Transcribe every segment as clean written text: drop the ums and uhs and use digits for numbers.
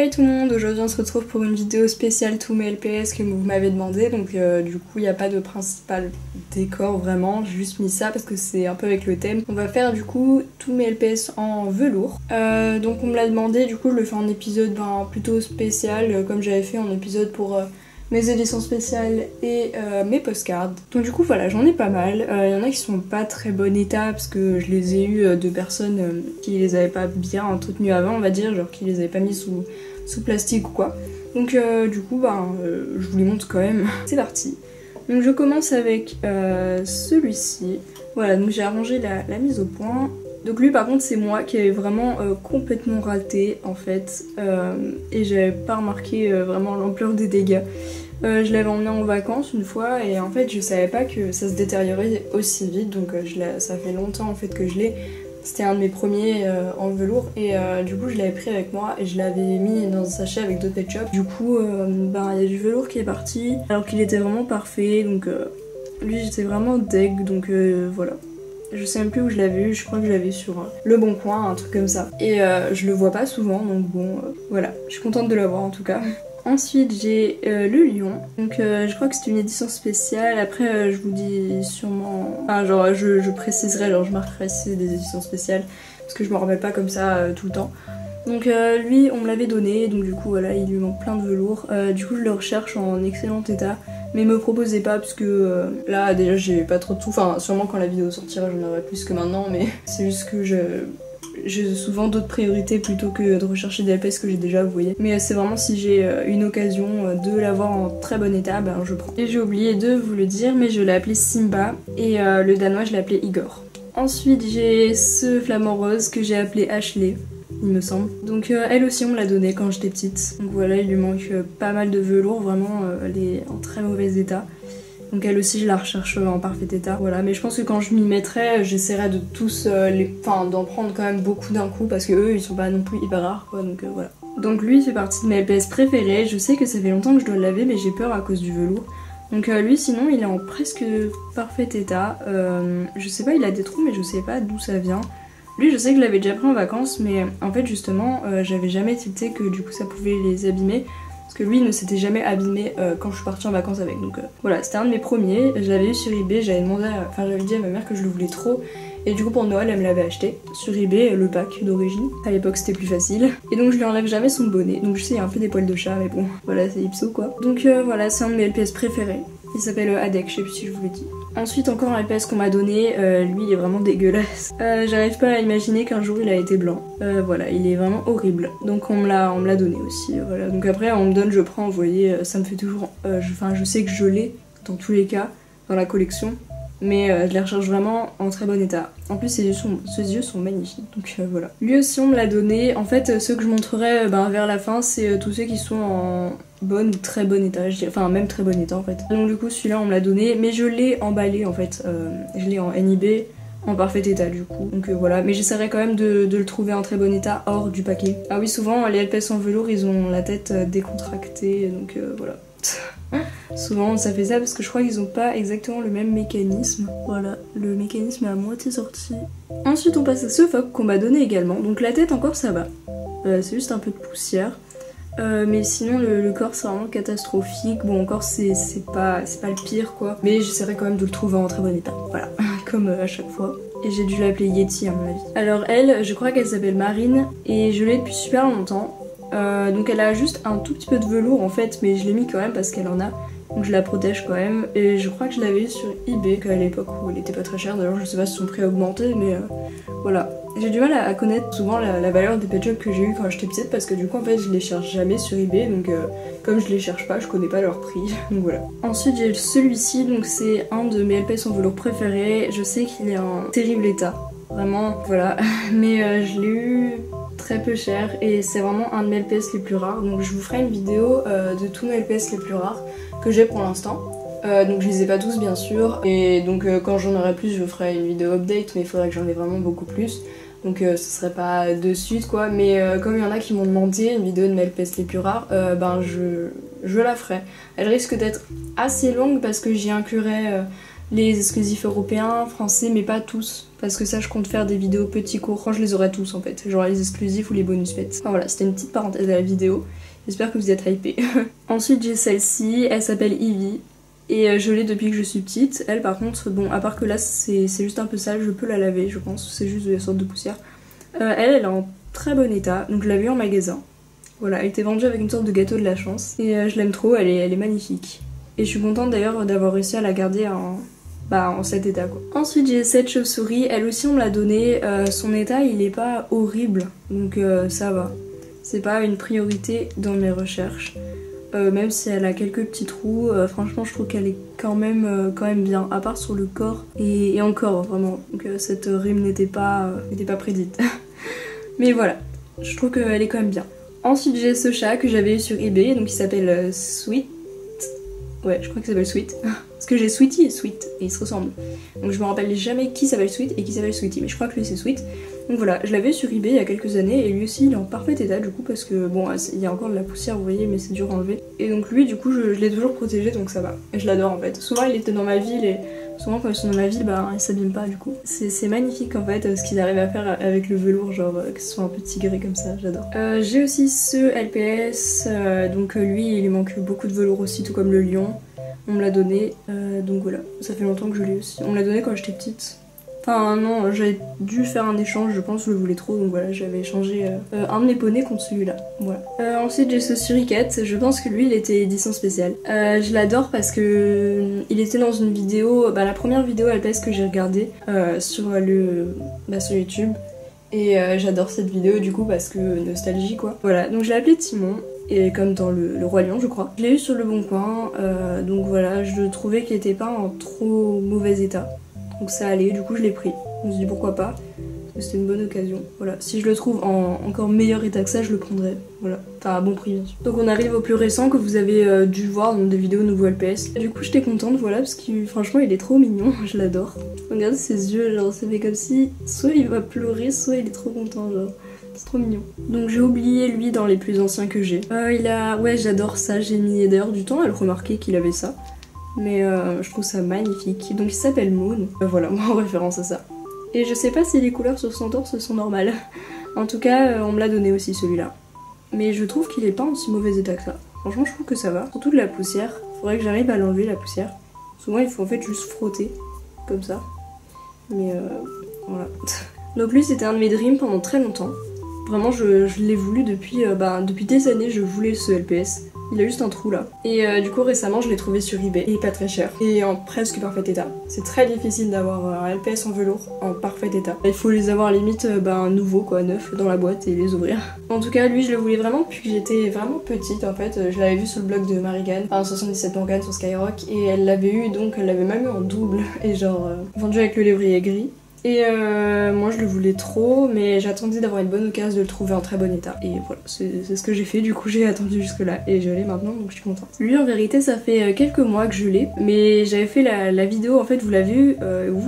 Hey tout le monde, aujourd'hui on se retrouve pour une vidéo spéciale tous mes LPS que vous m'avez demandé, donc du coup il n'y a pas de principal décor vraiment, j'ai juste mis ça parce que c'est un peu avec le thème. On va faire du coup tous mes LPS en velours, donc on me l'a demandé, du coup je le fais en épisode plutôt spécial comme j'avais fait en épisode pour mes éditions spéciales et mes postcards. Donc du coup voilà, j'en ai pas mal. Il y en a qui sont pas très bon état parce que je les ai eu de personnes qui les avaient pas bien entretenues avant, on va dire, genre qui les avaient pas mis sous plastique ou quoi. Donc du coup je vous les montre quand même. C'est parti. Donc je commence avec celui-ci. Voilà, donc j'ai arrangé la mise au point. Donc lui par contre c'est moi qui avais vraiment complètement raté en fait et j'avais pas remarqué vraiment l'ampleur des dégâts. Je l'avais emmené en vacances une fois et en fait je savais pas que ça se détériorait aussi vite, donc ça fait longtemps en fait que je l'ai. C'était un de mes premiers en velours et du coup je l'avais pris avec moi et je l'avais mis dans un sachet avec d'autres pet shops. Du coup il y a du velours qui est parti alors qu'il était vraiment parfait, donc lui j'étais vraiment deg, donc voilà. Je sais même plus où je l'avais eu, je crois que je l'avais sur Le Bon Coin, un truc comme ça. Et je le vois pas souvent, donc bon, voilà. Je suis contente de l'avoir en tout cas. Ensuite j'ai le lion, donc je crois que c'est une édition spéciale, après je vous dis sûrement, enfin genre je préciserai, genre je marquerai si c'est des éditions spéciales, parce que je me rappelle pas comme ça tout le temps. Donc lui on me l'avait donné, donc du coup voilà il lui manque plein de velours, du coup je le recherche en excellent état, mais me proposez pas parce que là déjà j'ai pas trop de tout, enfin sûrement quand la vidéo sortira j'en aurai plus que maintenant, mais c'est juste que j'ai souvent d'autres priorités plutôt que de rechercher des LPS que j'ai déjà, vous voyez. Mais c'est vraiment si j'ai une occasion de l'avoir en très bon état, ben je prends. Et j'ai oublié de vous le dire, mais je l'ai appelé Simba et le danois je l'ai appelé Igor. Ensuite j'ai ce flamant rose que j'ai appelé Ashley, il me semble. Donc elle aussi on me l'a donné quand j'étais petite. Donc voilà, il lui manque pas mal de velours, vraiment elle est en très mauvais état. Donc elle aussi je la recherche en parfait état. Voilà, mais je pense que quand je m'y mettrai, j'essaierai de tous d'en prendre quand même beaucoup d'un coup parce que eux ils sont pas non plus hyper rares quoi, donc voilà. Donc lui il fait partie de mes LPS préférés. Je sais que ça fait longtemps que je dois le laver mais j'ai peur à cause du velours. Donc lui sinon il est en presque parfait état. Je sais pas, il a des trous mais je sais pas d'où ça vient. Lui je sais que je l'avais déjà pris en vacances mais en fait justement j'avais jamais tilté que du coup ça pouvait les abîmer. Parce que lui ne s'était jamais abîmé quand je suis partie en vacances avec, donc voilà, c'était un de mes premiers, je l'avais eu sur eBay, j'avais dit à ma mère que je le voulais trop, et du coup pour Noël elle me l'avait acheté sur eBay, le pack d'origine, à l'époque c'était plus facile, et donc je lui enlève jamais son bonnet, donc je sais il y a un peu des poils de chat mais bon, voilà c'est Ipso quoi. Donc voilà, c'est un de mes LPS préférés, il s'appelle Adek, je sais plus si je vous l'ai dit. Ensuite encore un LPS qu'on m'a donné, lui il est vraiment dégueulasse. J'arrive pas à imaginer qu'un jour il a été blanc. Voilà, il est vraiment horrible. Donc on me l'a donné aussi. Voilà. Donc après on me donne, je prends, vous voyez, ça me fait toujours... je sais que je l'ai dans tous les cas dans la collection. Mais je les recherche vraiment en très bon état. En plus ses yeux sont magnifiques, donc voilà. Lui aussi on me l'a donné. En fait ceux que je montrerai vers la fin c'est tous ceux qui sont en bon ou très bon état, enfin même très bon état en fait. Donc du coup celui-là on me l'a donné, mais je l'ai emballé en fait. Je l'ai en NIB en parfait état du coup. Donc voilà, mais j'essaierai quand même de le trouver en très bon état hors du paquet. Ah oui, souvent les LPS en velours ils ont la tête décontractée, donc voilà. Souvent ça fait ça parce que je crois qu'ils ont pas exactement le même mécanisme. Voilà, le mécanisme est à moitié sorti. Ensuite on passe à ce phoque qu'on m'a donné également. Donc la tête encore ça va, c'est juste un peu de poussière. Mais sinon le corps c'est vraiment catastrophique. Bon encore c'est pas le pire quoi. Mais j'essaierai quand même de le trouver en très bon état. Voilà, comme à chaque fois. Et j'ai dû l'appeler Yeti à mon avis. Alors elle, je crois qu'elle s'appelle Marine et je l'ai depuis super longtemps. Donc elle a juste un tout petit peu de velours en fait, mais je l'ai mis quand même parce qu'elle en a, donc je la protège quand même. Et je crois que je l'avais eu sur eBay à l'époque où elle était pas très chère, d'ailleurs je sais pas si son prix a augmenté, mais voilà. J'ai du mal à connaître souvent la valeur des pet shops que j'ai eu quand j'étais petite parce que du coup en fait je les cherche jamais sur eBay, donc comme je les cherche pas je connais pas leur prix, donc voilà. Ensuite j'ai celui-ci, donc c'est un de mes LPS en velours préférés. Je sais qu'il est en terrible état, vraiment voilà, mais je l'ai eu très peu cher et c'est vraiment un de mes LPS les plus rares, donc je vous ferai une vidéo de tous mes LPS les plus rares que j'ai pour l'instant. Donc je les ai pas tous bien sûr, et donc quand j'en aurai plus je ferai une vidéo update, mais il faudrait que j'en ai vraiment beaucoup plus, donc ce serait pas de suite quoi, mais comme il y en a qui m'ont demandé une vidéo de mes LPS les plus rares, je la ferai. Elle risque d'être assez longue parce que j'y inclurai les exclusifs européens, français, mais pas tous. Parce que ça, je compte faire des vidéos petits courts quand je les aurai tous en fait. Genre les exclusifs ou les bonus pets. Enfin voilà, c'était une petite parenthèse à la vidéo. J'espère que vous êtes hypés. Ensuite, j'ai celle-ci, elle s'appelle Ivy. Et je l'ai depuis que je suis petite. Elle, par contre, bon, à part que là, c'est juste un peu sale, je peux la laver, je pense. C'est juste de la sorte de poussière. Elle est en très bon état. Donc je l'avais eu en magasin. Voilà, elle était vendue avec une sorte de gâteau de la chance. Et je l'aime trop, elle est magnifique. Et je suis contente d'ailleurs d'avoir réussi à la garder en cet état quoi. Ensuite j'ai cette chauve-souris, elle aussi on me l'a donnée, son état il est pas horrible, donc ça va. C'est pas une priorité dans mes recherches, même si elle a quelques petits trous, franchement je trouve qu'elle est quand même bien, à part sur le corps, et encore vraiment, donc cette rime n'était pas prédite. Mais voilà, je trouve qu'elle est quand même bien. Ensuite j'ai ce chat que j'avais eu sur eBay, donc il s'appelle Sweet. Ouais, je crois qu'il s'appelle Sweet. Parce que j'ai Sweetie et Sweet, et ils se ressemblent. Donc je me rappelle jamais qui s'appelle Sweet et qui s'appelle Sweetie, mais je crois que lui c'est Sweet. Donc voilà, je l'avais sur eBay il y a quelques années, et lui aussi il est en parfait état du coup, parce que bon, il y a encore de la poussière, vous voyez, mais c'est dur à enlever. Et donc lui du coup je l'ai toujours protégé, donc ça va. Et je l'adore en fait. Souvent il était dans ma ville, et souvent quand ils sont dans ma ville, bah ils s'abîment pas du coup. C'est magnifique en fait ce qu'ils arrivent à faire avec le velours, genre que ce soit un peu tigré comme ça, j'adore. J'ai aussi ce LPS, donc lui il lui manque beaucoup de velours aussi, tout comme le lion. On me l'a donné, donc voilà, ça fait longtemps que je l'ai aussi. On me l'a donné quand j'étais petite. Enfin non, j'avais dû faire un échange, je pense, je le voulais trop, donc voilà, j'avais échangé un de mes poneys contre celui-là, voilà. Ensuite j'ai ce suricate, je pense que lui il était édition spéciale. Je l'adore parce que il était dans une vidéo, la première vidéo LPS que j'ai regardée sur YouTube. Et j'adore cette vidéo du coup parce que nostalgie quoi. Voilà, donc je l'ai appelé Timon. Et comme dans le Roi Lion je crois. Je l'ai eu sur le Bon Coin, donc voilà, je trouvais qu'il était pas en trop mauvais état. Donc ça allait, du coup je l'ai pris. Je me suis dit pourquoi pas, parce que c'était une bonne occasion. Voilà, si je le trouve en encore meilleur état que ça, je le prendrai. Voilà, enfin à bon prix bien sûr. Donc on arrive au plus récent que vous avez dû voir dans des vidéos nouveau LPS. Du coup j'étais contente, voilà, parce que franchement il est trop mignon, je l'adore. Regardez ses yeux, genre c'est fait comme si soit il va pleurer, soit il est trop content, genre. C'est trop mignon. Donc j'ai oublié lui dans les plus anciens que j'ai. Ouais j'adore ça, j'ai mis d'ailleurs du temps à le remarquer qu'il avait ça. Mais je trouve ça magnifique. Donc il s'appelle Moon. Voilà, moi en référence à ça. Et je sais pas si les couleurs sur son torse sont normales. En tout cas on me l'a donné aussi celui-là. Mais je trouve qu'il est pas en si mauvais état que ça. Franchement je trouve que ça va. Surtout de la poussière. Faudrait que j'arrive à l'enlever la poussière. Souvent il faut en fait juste frotter. Comme ça. Mais voilà. Donc lui c'était un de mes dreams pendant très longtemps. Vraiment je l'ai voulu depuis des années, je voulais ce LPS. Il a juste un trou là. Et du coup récemment je l'ai trouvé sur eBay. Et pas très cher. Et en presque parfait état. C'est très difficile d'avoir un LPS en velours en parfait état. Il faut les avoir limite nouveaux quoi, neufs dans la boîte et les ouvrir. En tout cas lui je le voulais vraiment depuis que j'étais vraiment petite en fait. Je l'avais vu sur le blog de Marigan, enfin 77 Morgan sur Skyrock. Et elle l'avait eu, donc elle l'avait même eu en double. Et genre vendu avec le lévrier gris. Et moi je le voulais trop, mais j'attendais d'avoir une bonne occasion de le trouver en très bon état. Et voilà, c'est ce que j'ai fait, du coup j'ai attendu jusque là et je l'ai maintenant, donc je suis contente. Lui en vérité ça fait quelques mois que je l'ai, mais j'avais fait la vidéo, en fait vous l'avez vu,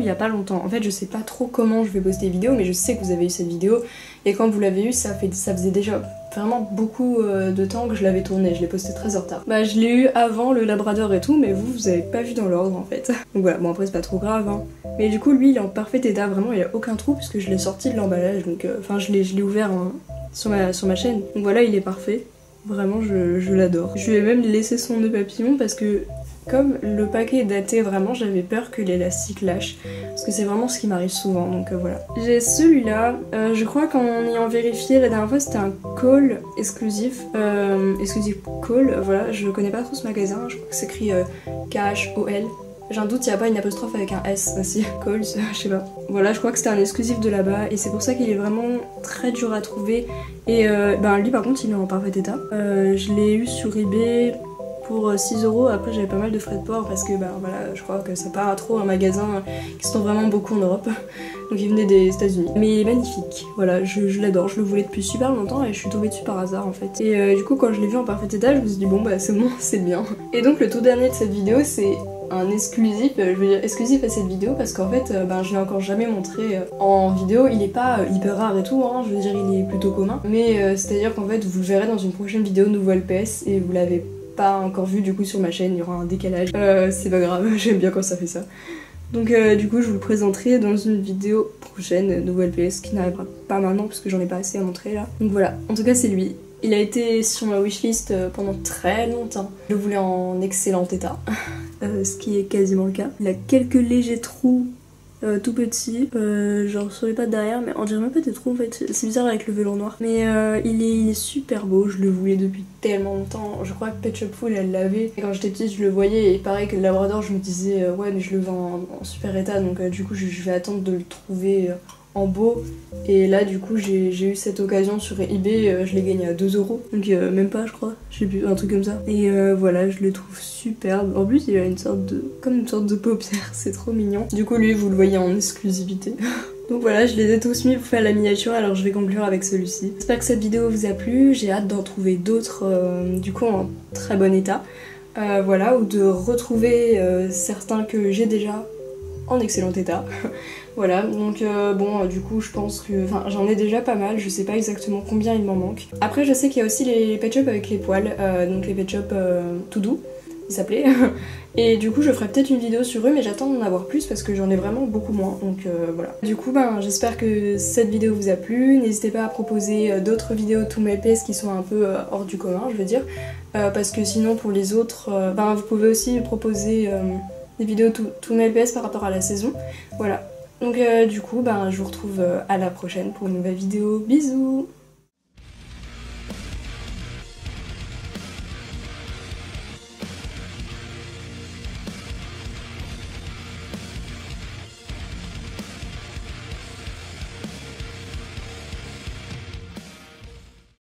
il y a pas longtemps. En fait je sais pas trop comment je vais poster les vidéos, mais je sais que vous avez eu cette vidéo. Et quand vous l'avez eu, ça faisait déjà vraiment beaucoup de temps que je l'avais tourné, je l'ai posté très en retard. Je l'ai eu avant le Labrador et tout, mais vous avez pas vu dans l'ordre en fait. Donc voilà, bon après c'est pas trop grave hein. Mais du coup lui il est en parfait état, vraiment il a aucun trou puisque je l'ai sorti de l'emballage, donc enfin je l'ai ouvert sur ma chaîne. Donc voilà, il est parfait, vraiment je l'adore. Je lui ai même laissé son nœud papillon parce que comme le paquet est daté vraiment, j'avais peur que l'élastique lâche. Parce que c'est vraiment ce qui m'arrive souvent, donc voilà. J'ai celui-là, je crois qu'en ayant vérifié la dernière fois c'était un call exclusif. Exclusif call, voilà, je connais pas trop ce magasin, je crois que c'est écrit K-H-O-L. J'ai un doute, il n'y a pas une apostrophe avec un S aussi. Calls, je sais pas. Voilà, je crois que c'était un exclusif de là-bas et c'est pour ça qu'il est vraiment très dur à trouver. Et lui par contre il est en parfait état. Je l'ai eu sur eBay pour 6 €. Après j'avais pas mal de frais de port parce que voilà, je crois que ça part à trop un magasin qui se trouve vraiment beaucoup en Europe. Donc il venait des États-Unis. Mais il est magnifique, voilà, je l'adore, je le voulais depuis super longtemps et je suis tombée dessus par hasard en fait. Et du coup quand je l'ai vu en parfait état, je me suis dit bon c'est bon, c'est bien. Et donc le tout dernier de cette vidéo c'est un exclusif, je veux dire exclusif à cette vidéo parce qu'en fait je l'ai encore jamais montré en vidéo. Il est pas hyper rare et tout hein, je veux dire il est plutôt commun, mais c'est à dire qu'en fait vous le verrez dans une prochaine vidéo nouveau LPS et vous l'avez pas encore vu du coup sur ma chaîne, il y aura un décalage, c'est pas grave, j'aime bien quand ça fait ça. Donc du coup je vous le présenterai dans une vidéo prochaine, nouveau LPS qui n'arrivera pas maintenant parce que j'en ai pas assez à montrer là. Donc voilà, en tout cas c'est lui. Il a été sur ma wishlist pendant très longtemps. Je le voulais en excellent état, ce qui est quasiment le cas. Il a quelques légers trous tout petits, genre sur les pattes derrière, mais on dirait même pas des trous en fait. C'est bizarre avec le velours noir. Mais il est super beau, je le voulais depuis tellement longtemps. Je crois que Pet Shop Full elle l'avait. Quand j'étais petite je le voyais et pareil que le Labrador je me disais ouais mais je le vends en super état donc du coup je vais attendre de le trouver en beau. Et là du coup j'ai eu cette occasion sur eBay, je l'ai gagné à 2 €, donc même pas je crois, je sais plus, un truc comme ça. Et voilà, je le trouve superbe. En plus il a une sorte de, comme une sorte de paupière, c'est trop mignon. Du coup lui vous le voyez en exclusivité. Donc voilà, je les ai tous mis pour faire la miniature, alors je vais conclure avec celui-ci. J'espère que cette vidéo vous a plu, j'ai hâte d'en trouver d'autres du coup en très bon état. Voilà, ou de retrouver certains que j'ai déjà en excellent état. Voilà, donc bon, du coup je pense que... Enfin, j'en ai déjà pas mal, je sais pas exactement combien il m'en manque. Après je sais qu'il y a aussi les Pet Shop avec les poils, donc les Pet Shop tout doux, ils s'appelaient. Et du coup je ferai peut-être une vidéo sur eux, mais j'attends d'en avoir plus parce que j'en ai vraiment beaucoup moins, donc voilà. Du coup ben j'espère que cette vidéo vous a plu, n'hésitez pas à proposer d'autres vidéos to my LPS qui sont un peu hors du commun, je veux dire, parce que sinon pour les autres, ben vous pouvez aussi proposer des vidéos to my LPS par rapport à la saison, voilà. Donc du coup, ben, je vous retrouve à la prochaine pour une nouvelle vidéo. Bisous!